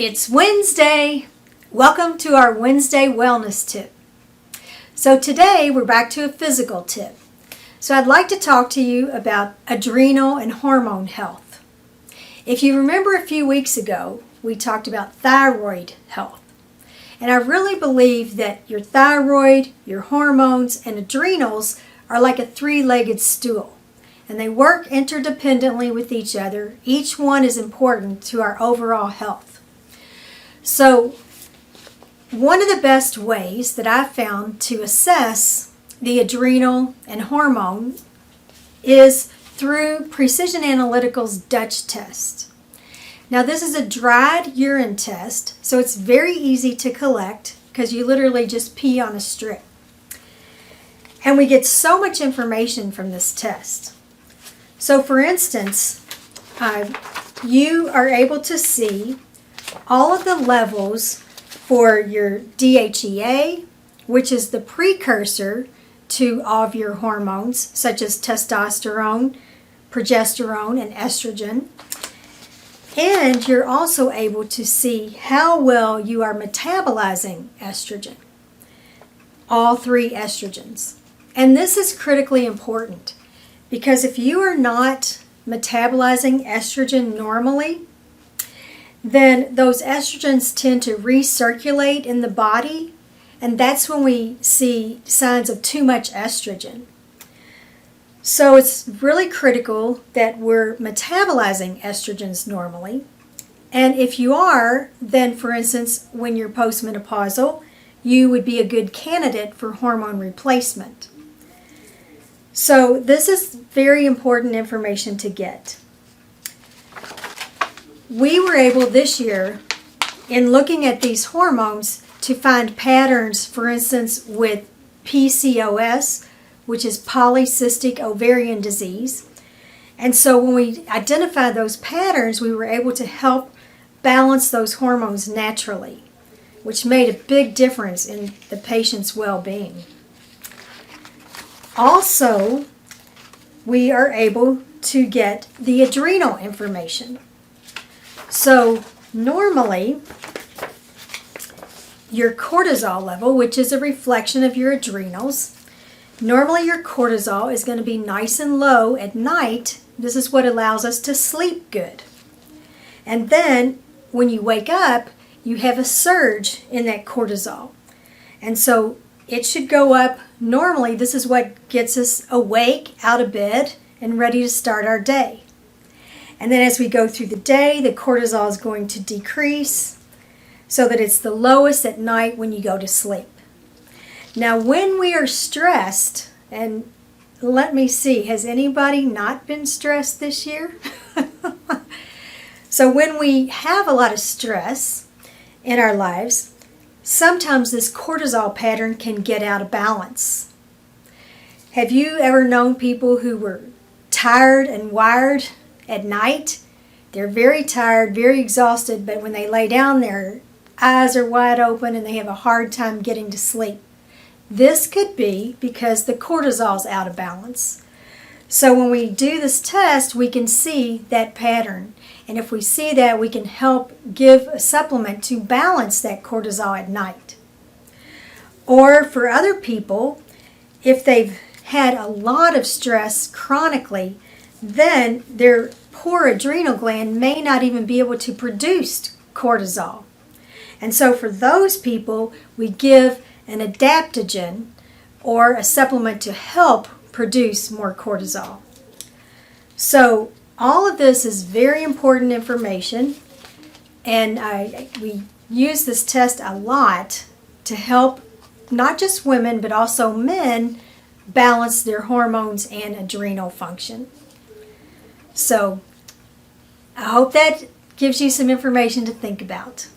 It's Wednesday. Welcome to our Wednesday wellness tip. So today we're back to a physical tip. So I'd like to talk to you about adrenal and hormone health. If you remember a few weeks ago, we talked about thyroid health. And I really believe that your thyroid, your hormones, and adrenals are like a three-legged stool. And they work interdependently with each other. Each one is important to our overall health. So one of the best ways that I've found to assess the adrenal and hormone is through Precision Analytical's Dutch test. Now this is a dried urine test, so it's very easy to collect because you literally just pee on a strip. And we get so much information from this test. So for instance, you are able to see all of the levels for your DHEA, which is the precursor to all of your hormones, such as testosterone, progesterone, and estrogen. And you're also able to see how well you are metabolizing estrogen, all three estrogens. And this is critically important because if you are not metabolizing estrogen normally, then those estrogens tend to recirculate in the body, and that's when we see signs of too much estrogen. So it's really critical that we're metabolizing estrogens normally. And if you are, then for instance, when you're postmenopausal, you would be a good candidate for hormone replacement. So this is very important information to get. We were able this year, in looking at these hormones, to find patterns, for instance, with PCOS, which is polycystic ovarian disease. And so when we identified those patterns, we were able to help balance those hormones naturally, which made a big difference in the patient's well-being. Also, we are able to get the adrenal information. So normally, your cortisol level, which is a reflection of your adrenals, normally your cortisol is going to be nice and low at night. This is what allows us to sleep good. And then when you wake up, you have a surge in that cortisol. And so it should go up normally. This is what gets us awake, out of bed, and ready to start our day. And then as we go through the day, the cortisol is going to decrease so that it's the lowest at night when you go to sleep. Now when we are stressed, and let me see, has anybody not been stressed this year? So when we have a lot of stress in our lives, sometimes this cortisol pattern can get out of balance. Have you ever known people who were tired and wired at night? They're very tired, very exhausted, but when they lay down, their eyes are wide open and they have a hard time getting to sleep. This could be because the cortisol is out of balance. So when we do this test, we can see that pattern. And if we see that, we can help give a supplement to balance that cortisol at night. Or for other people, if they've had a lot of stress chronically, then their poor adrenal gland may not even be able to produce cortisol. And so for those people, we give an adaptogen or a supplement to help produce more cortisol. So all of this is very important information, and we use this test a lot to help not just women but also men balance their hormones and adrenal function. So I hope that gives you some information to think about.